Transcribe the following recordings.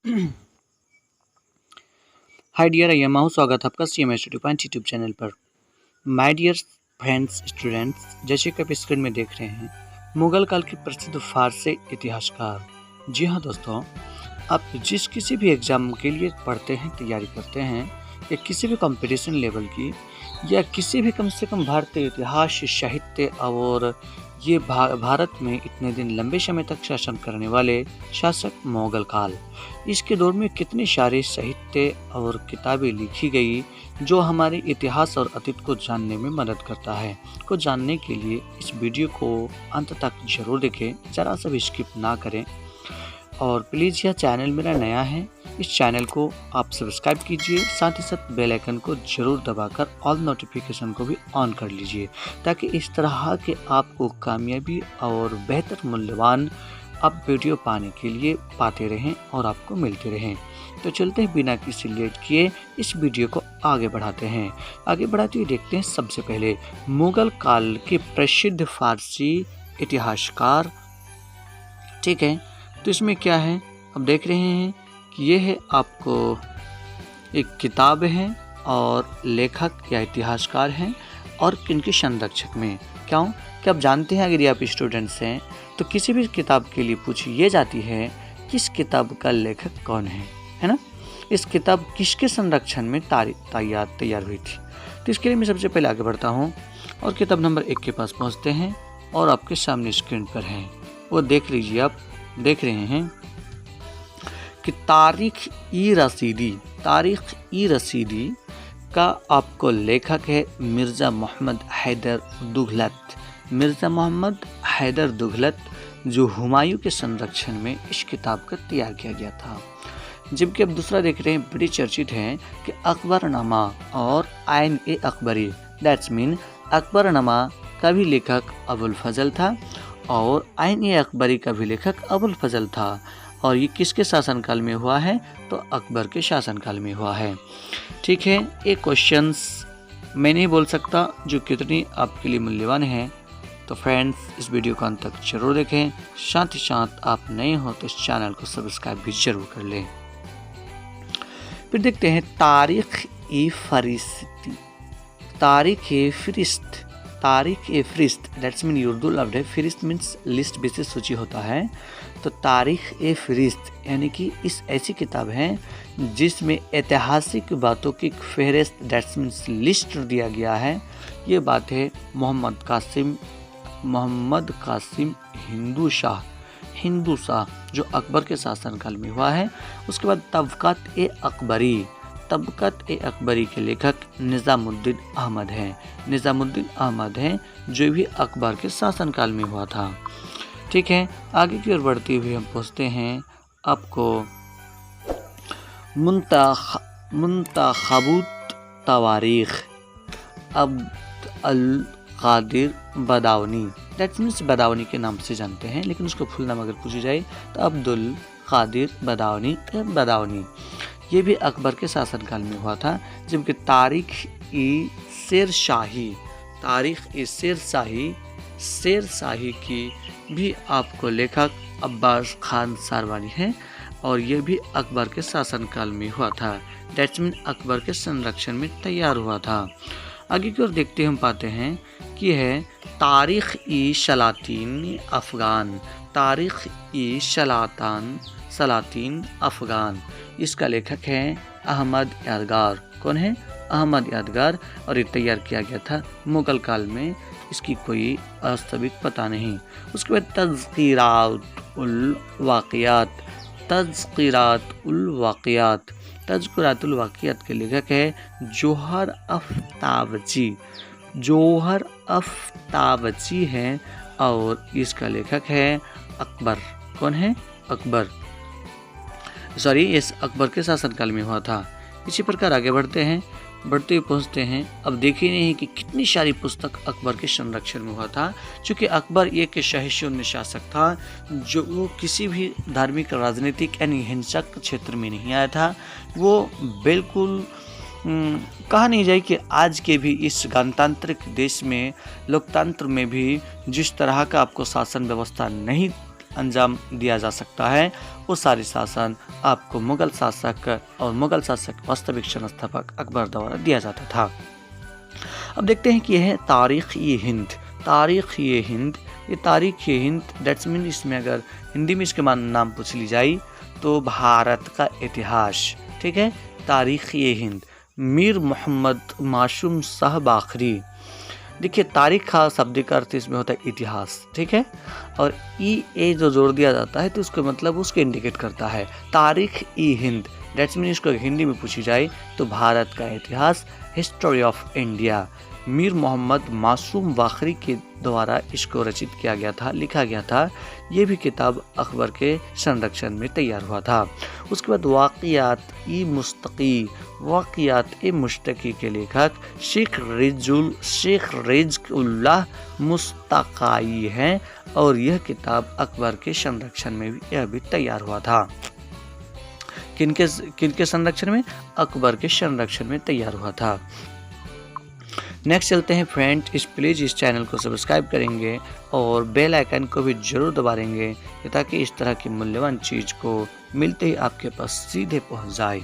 Hi dear, I am स्वागत है आपका CMS study point YouTube channel पर। माय डियर फ्रेंड्स स्टूडेंट्स, जैसे कि आप स्क्रीन में देख रहे हैं, मुगल काल के प्रसिद्ध फारसी इतिहासकार। जी हाँ दोस्तों, आप जिस किसी भी एग्ज़ाम के लिए पढ़ते हैं, तैयारी करते हैं, या किसी भी कंपटीशन लेवल की, या किसी भी कम से कम भारतीय इतिहास, साहित्य और ये भारत में इतने दिन लंबे समय तक शासन करने वाले शासक मुगल काल, इसके दौर में कितनी सारी साहित्य और किताबें लिखी गई जो हमारे इतिहास और अतीत को जानने में मदद करता है। को जानने के लिए इस वीडियो को अंत तक जरूर देखें, ज़रा सा भी स्किप ना करें। और प्लीज़ यह चैनल मेरा नया है, इस चैनल को आप सब्सक्राइब कीजिए, साथ ही साथ बेल आइकन को जरूर दबाकर ऑल नोटिफिकेशन को भी ऑन कर लीजिए, ताकि इस तरह के आपको कामयाबी और बेहतर मूल्यवान आप वीडियो पाने के लिए पाते रहें और आपको मिलते रहें। तो चलते हैं, बिना किसी लेट किए इस वीडियो को आगे बढ़ाते हैं। आगे बढ़ाते हुए देखते हैं सबसे पहले मुगल काल के प्रसिद्ध फारसी इतिहासकार। ठीक है, तो इसमें क्या है, अब देख रहे हैं कि ये है आपको एक किताब है और लेखक या इतिहासकार हैं और किनके संरक्षक में। क्यों? कि आप जानते हैं, अगर आप स्टूडेंट्स हैं तो किसी भी किताब के लिए पूछी जाती है कि इस किताब का लेखक कौन है ना। इस किताब किसके संरक्षण में तैयार हुई थी। तो इसके लिए मैं सबसे पहले आगे बढ़ता हूँ और किताब नंबर 1 के पास पहुँचते हैं और आपके सामने स्क्रीन पर है, वो देख लीजिए। आप देख रहे हैं कि तारीख ई रसीदी का आपको लेखक है मिर्ज़ा मोहम्मद हैदर दुगलत, जो हुमायूं के संरक्षण में इस किताब का तैयार किया गया था। जबकि अब दूसरा देख रहे हैं, बड़ी चर्चित है कि अकबरनामा और आइन ए अकबरी, दैट्स मीन अकबरनामा का भी लेखक अबुल फजल था और आइन ए अकबरी का भी लेखक अबुल फजल था। और ये किसके शासनकाल में हुआ है? तो अकबर के शासनकाल में हुआ है। ठीक है, एक क्वेश्चंस मैं नहीं बोल सकता जो कितनी आपके लिए मूल्यवान है। तो फ्रेंड्स, इस वीडियो को अंत तक जरूर देखें, साथ ही साथ आप नए हो तो इस चैनल को सब्सक्राइब भी जरूर कर लें। फिर देखते हैं तारीख ए फरिश्त, दैट्स मीन उर्दू लफ्ज़ है, फरिश्त मीन्स लिस्ट बेसिस सूची होता है। तो तारीख ए फरिश्त यानी कि इस ऐसी किताब है जिसमें ऐतिहासिक बातों की फहरिस्त, दैट्स मीन्स लिस्ट दिया गया है। ये बात है मोहम्मद कासिम हिंदू शाह जो अकबर के शासनकाल में हुआ है। उसके बाद तबक़ात ए अकबरी के लेखक निज़ामुद्दीन अहमद हैं जो भी अकबर के शासनकाल में हुआ था। ठीक है, आगे की ओर बढ़ते हुए हम पहुँचते हैं आपको मुंतखबुत तवारीख अब्द अल कादिर बदावनी, दैट मीन्स बदावनी के नाम से जानते हैं, लेकिन उसको फुल नाम अगर पूछी जाए तो अब्दुल कादिर बदावनी। ये भी अकबर के शासनकाल में हुआ था। जबकि तारीख ई शेर शाही की भी आपको लेखक अब्बास खान सारवानी है और ये भी अकबर के शासनकाल में हुआ था। दैट्स मीन अकबर के संरक्षण में तैयार हुआ था। आगे की ओर देखते हम पाते हैं कि है तारीख ई सलातीन अफगान। इसका लेखक है अहमद यादगार। कौन है? अहमद यादगार। और ये तैयार किया गया था मुगल काल में, इसकी कोई वास्तविक पता नहीं। उसके बाद तज़किरात उल वाक़ियात के लेखक है जोहर अफ्ताबची हैं और इसका लेखक है अकबर। कौन है? अकबर। इस अकबर के शासनकाल में हुआ था। इसी प्रकार आगे बढ़ते हुए पहुँचते हैं। अब देखिए नहीं कि कितनी सारी पुस्तक अकबर के संरक्षण में हुआ था। चूँकि अकबर एक सहिष्णु शासक था, जो वो किसी भी धार्मिक, राजनीतिक यानी हिंसक क्षेत्र में नहीं आया था। वो बिल्कुल कहा नहीं जाए कि आज के भी इस गणतांत्रिक देश में, लोकतंत्र में भी जिस तरह का आपको शासन व्यवस्था नहीं अंजाम दिया जा सकता है, वो सारी शासन आपको मुगल शासक और मुगल शासक वास्तविक संस्थापक अकबर द्वारा दिया जाता था। अब देखते हैं कि यह है तारीख़-ए-हिंद। तारीख़-ए-हिंद, ये तारीख़-ए-हिंद दैट्स मीन इसमें अगर हिंदी में इसके नाम पूछ ली जाए तो भारत का इतिहास, ठीक है। तारीख़-ए-हिंद, मीर मोहम्मद मासूम शाह बाखरी। देखिए तारीख का शब्द का अर्थ इसमें होता है इतिहास, ठीक है, और ए जो जोड़ दिया जाता है तो उसका मतलब उसको इंडिकेट करता है। तारीख़-ए-हिंद दैट्स मीन इसको हिंदी में पूछी जाए तो भारत का इतिहास, history of India, Mir Mohammad Masum Bakhri के द्वारा इसको रचित किया गया था, लिखा गया था। ये भी किताब अकबर के संरक्षण में तैयार हुआ था। उसके बाद वाक़ियात-ए-मुश्तकी के लेखक शेख रिज़्क़ुल्लाह मुस्तक़ाई हैं और यह किताब अकबर के संरक्षण में भी यह भी तैयार हुआ था। किनके संरक्षण में? अकबर के संरक्षण में तैयार हुआ था। नेक्स्ट चलते हैं फ्रेंड, प्लीज़ इस चैनल को सब्सक्राइब करेंगे और बेल आइकन को भी जरूर दबा देंगे ताकि इस तरह की मूल्यवान चीज़ को मिलते ही आपके पास सीधे पहुंच जाए।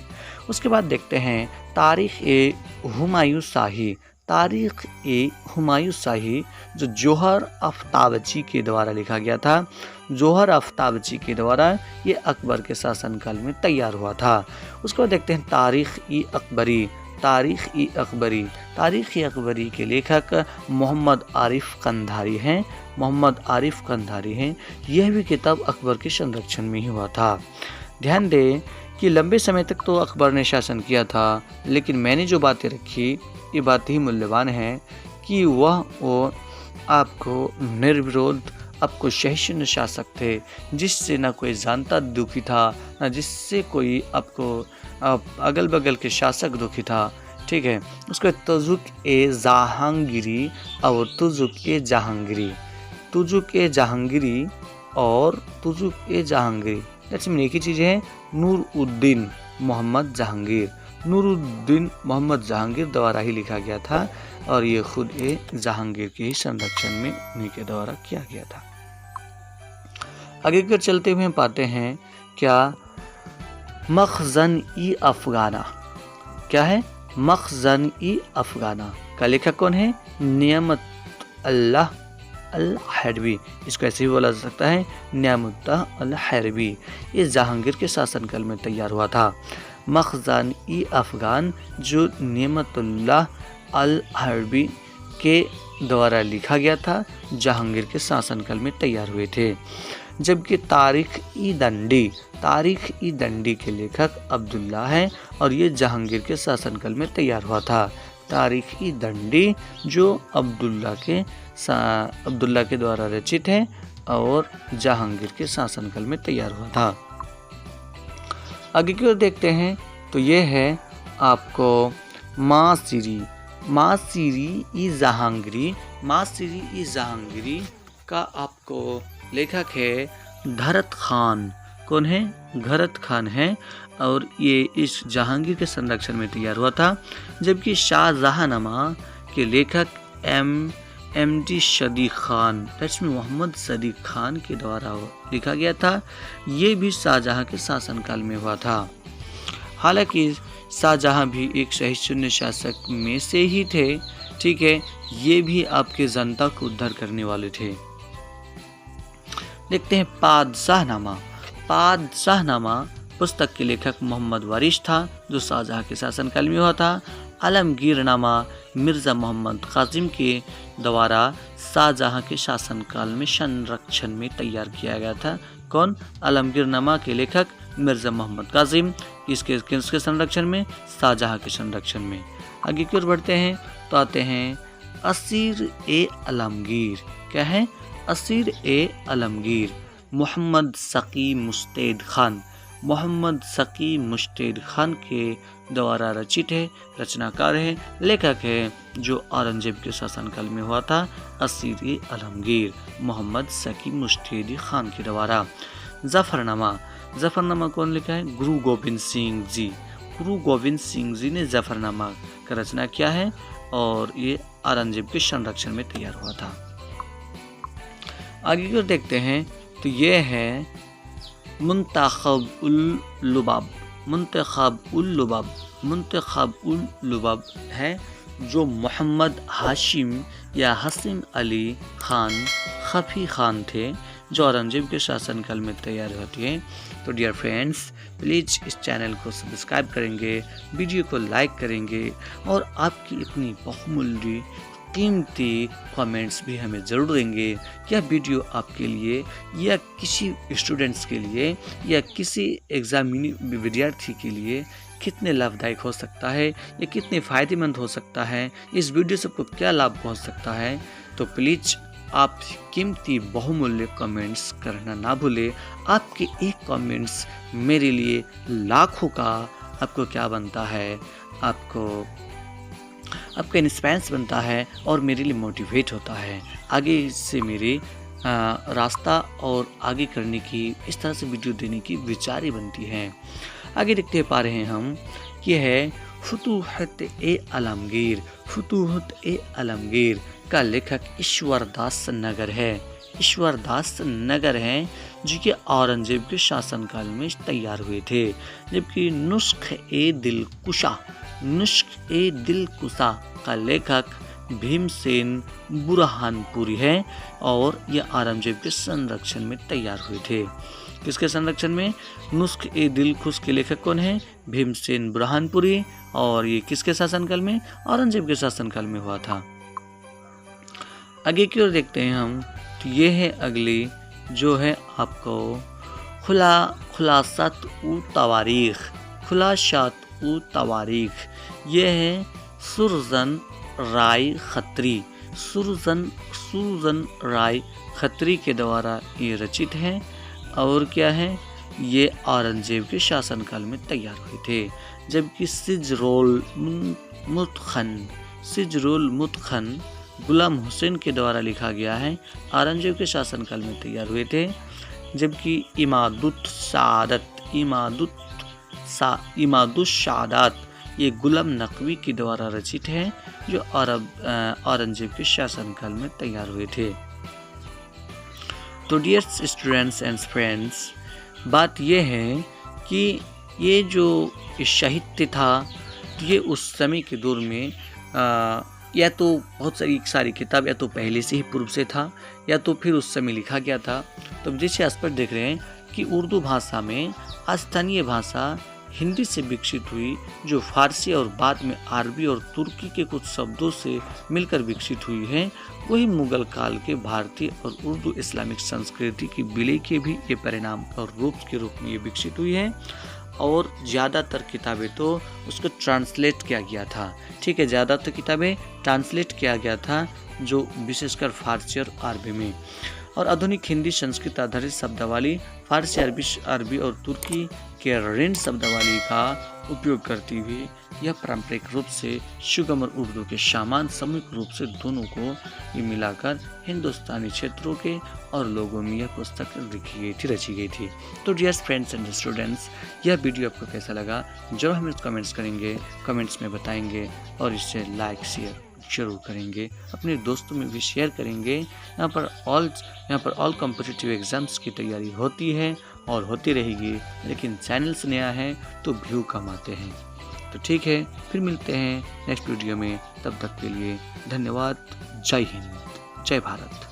उसके बाद देखते हैं तारीख़-ए-हुमायूं शाही। तारीख़-ए-हुमायूं शाही जो जौहर आफ्ताबची के द्वारा लिखा गया था। जौहर आफ्ताबची के द्वारा ये अकबर के शासनकाल में तैयार हुआ था। उसके बाद देखते हैं तारीख़-ए-अकबरी। तारीख़-ए-अकबरी, तारीख़-ए-अकबरी के लेखक मोहम्मद आरिफ कंधारी हैं। मोहम्मद आरिफ कंधारी हैं। यह भी किताब अकबर के संरक्षण में ही हुआ था। ध्यान दें कि लंबे समय तक तो अकबर ने शासन किया था, लेकिन मैंने जो बातें रखी ये बातें ही मूल्यवान हैं कि वह आपको निर्विरोध, आपको सहिष्णु शासक थे, जिससे ना कोई जानता दुखी था, ना जिससे कोई आपको अगल बगल के शासक दुखी था, ठीक है। उसके तुज़ुक-ए-जहांगीरी और तुज़ुक-ए-जहांगीरी, तुज़ुक-ए-जहांगीरी और तुज़ुक-ए-जहांगीरी दैट्स मीन एक ही चीज़ है। नूरुद्दीन मोहम्मद जहांगीर, नूरुद्दीन मोहम्मद जहांगीर द्वारा ही लिखा गया था और ये खुद जहांगीर के ही संरक्षण में उन्हीं के द्वारा किया गया था। आगे कर चलते हुए पाते हैं क्या मखज़न-ई-अफ़गाना। क्या है? मखज़न-ई-अफ़गाना का लेखक कौन है? नियामतुल्लाह अल-हरबी। इसको ऐसे भी बोला जा सकता है नियामतुल्लाह अल-हरबी। ये जहांगीर के शासनकाल में तैयार हुआ था। मखज़न-ई-अफ़गान जो नियामतुल्लाह अल-हरबी के द्वारा लिखा गया था, जहांगीर के शासनकाल में तैयार हुए थे। जबकि तारीख़-ई-दंडी, तारीख़-ई-दंडी के लेखक अब्दुल्ला हैं और ये जहांगीर के शासनकाल में तैयार हुआ था। तारीख़-ई-दंडी जो अब्दुल्ला के द्वारा रचित है और जहांगीर के शासनकाल में तैयार हुआ था। आगे की ओर देखते हैं तो ये है आपको मासीरी। मासीरी-ई-जहांगीरी, मासीरी-ई-जहांगीरी का आपको लेखक है घरत खान। कौन है? घरत खान है और ये इस जहांगीर के संरक्षण में तैयार हुआ था। जबकि शाहजहांनामा के लेखक MD. Sadiq Khan that's mean Mohammad Sadiq Khan के द्वारा लिखा गया था। ये भी शाहजहां के शासनकाल में हुआ था। हालांकि शाहजहां भी एक सहिष्णु शासक में से ही थे, ठीक है। ये भी आपके जनता को उद्धार करने वाले थे। देखते हैं पादशाहनामा। पादशाहनामा पुस्तक के लेखक मोहम्मद वारिश था जो शाहजहां के शासनकाल में हुआ था। आलमगीरनामा मिर्ज़ा मोहम्मद कासिम के द्वारा शाहजहां के शासनकाल में संरक्षण में तैयार किया गया था। कौन? आलमगीरनामा के लेखक मिर्ज़ा मोहम्मद कासिम। किसके संरक्षण में? शाहजहां के संरक्षण में। आगे की ओर बढ़ते हैं तो आते हैं असीर-ए-आलमगीर। क्या है? असीर-ए-आलमगीर मोहम्मद सकी मुस्तैद खान, मोहम्मद सकी मुस्तैद खान के द्वारा रचित है, रचनाकार है, लेखक है जो औरंगजेब के शासनकाल में हुआ था। असीर-ए-आलमगीर मोहम्मद सकी मुस्तैद खान के द्वारा। जफरनामा, जफरनामा कौन लिखा है? गुरु गोविंद सिंह जी। गुरु गोविंद सिंह जी ने जफरनामा का रचना किया है और ये औरंगजेब के संरक्षण में तैयार हुआ था। आगे की ओर देखते हैं तो ये है मुंतखब-उल-लुबाब। मुंतखब-उल-लुबाब है, जो मोहम्मद हाशिम या हसन अली खान खफी खान थे, जो औरंगजेब के शासनकाल में तैयार होती है। तो डियर फ्रेंड्स, प्लीज़ इस चैनल को सब्सक्राइब करेंगे, वीडियो को लाइक करेंगे और आपकी इतनी बहुमूल्य कीमती कमेंट्स भी हमें ज़रूर देंगे। क्या वीडियो आपके लिए या किसी स्टूडेंट्स के लिए या किसी एग्जामिनी विद्यार्थी के लिए कितने लाभदायक हो सकता है या कितने फ़ायदेमंद हो सकता है, इस वीडियो से आपको क्या लाभ पहुंच सकता है, तो प्लीज़ आप कीमती बहुमूल्य कमेंट्स करना ना भूलें। आपके एक कमेंट्स मेरे लिए लाखों का आपको क्या बनता है, आपका इंस्पायरेंस बनता है और मेरे लिए मोटिवेट होता है आगे से मेरे रास्ता और आगे करने की, इस तरह से वीडियो देने की विचार बनती है। आगे देखते पा रहे हैं हम, यह है फुतूहत-ए-आलमगीर। फुतूहत-ए-आलमगीर का लेखक ईश्वरदास नगर है। ईश्वरदास नगर हैं, जो कि औरंगजेब के शासनकाल में तैयार हुए थे। जबकि नुस्ख-ए-दिलकुशा का लेखक भीमसेन बुरहानपुरी है और यह औरंगजेब के संरक्षण में तैयार हुए थे। किसके संरक्षण में? नुस्ख-ए-दिलकुश के लेखक कौन है? भीमसेन बुरहानपुरी। और ये किसके शासनकाल में? औरंगजेब के शासनकाल में हुआ था। आगे की ओर देखते हैं हम, तो ये है अगली, जो है आपको खुलासात-उ-तवारीख। ये है सुरजन राय खत्री के द्वारा ये रचित है। और क्या है, ये औरंगजेब के शासनकाल में तैयार हुए थे। जबकि सिजरोल मुतखन गुलाम हुसैन के द्वारा लिखा गया है, औरंगजेब के शासनकाल में तैयार हुए थे। जबकि इमादुस्सादात ये गुलाम नकवी के द्वारा रचित है, जो औरंगजेब के शासनकाल में तैयार हुए थे। तो डियर स्टूडेंट्स एंड फ्रेंड्स, बात यह है कि ये जो साहित्य था, ये उस समय के दौर में या तो बहुत सारी किताब या तो पहले से ही पूर्व से था, या तो फिर उस समय लिखा गया था। तो जैसे आस पर देख रहे हैं कि उर्दू भाषा में स्थानीय भाषा हिंदी से विकसित हुई, जो फारसी और बाद में अरबी और तुर्की के कुछ शब्दों से मिलकर विकसित हुई है, वही मुगल काल के भारतीय और उर्दू इस्लामिक संस्कृति की विलय के भी ये परिणाम और रूप के रूप में ये विकसित हुई है। और ज़्यादातर किताबें तो उसको ट्रांसलेट किया गया था। ठीक है, ज़्यादातर किताबें ट्रांसलेट किया गया था, जो विशेषकर फारसी और अरबी में। और आधुनिक हिंदी संस्कृत आधारित शब्दावली फारसी, अरबी और तुर्की के ऋण शब्दावली का उपयोग करती हुई यह पारंपरिक रूप से सुगम और उर्दू के सामान सामूहिक रूप से दोनों को ये मिलाकर हिंदुस्तानी क्षेत्रों के और लोगों में यह पुस्तक रची गई थी। तो डियर फ्रेंड्स एंड स्टूडेंट्स, यह वीडियो आपको कैसा लगा जरूर हमें कमेंट्स करेंगे, कमेंट्स में बताएंगे और इसे लाइक शेयर जरूर करेंगे, अपने दोस्तों में भी शेयर करेंगे। यहाँ पर ऑल कॉम्पिटिटिव एग्जाम्स की तैयारी होती है और होती रहेगी, लेकिन चैनल से नया है तो व्यू कम आते हैं। तो ठीक है, फिर मिलते हैं नेक्स्ट वीडियो में। तब तक के लिए धन्यवाद। जय हिंद, जय भारत।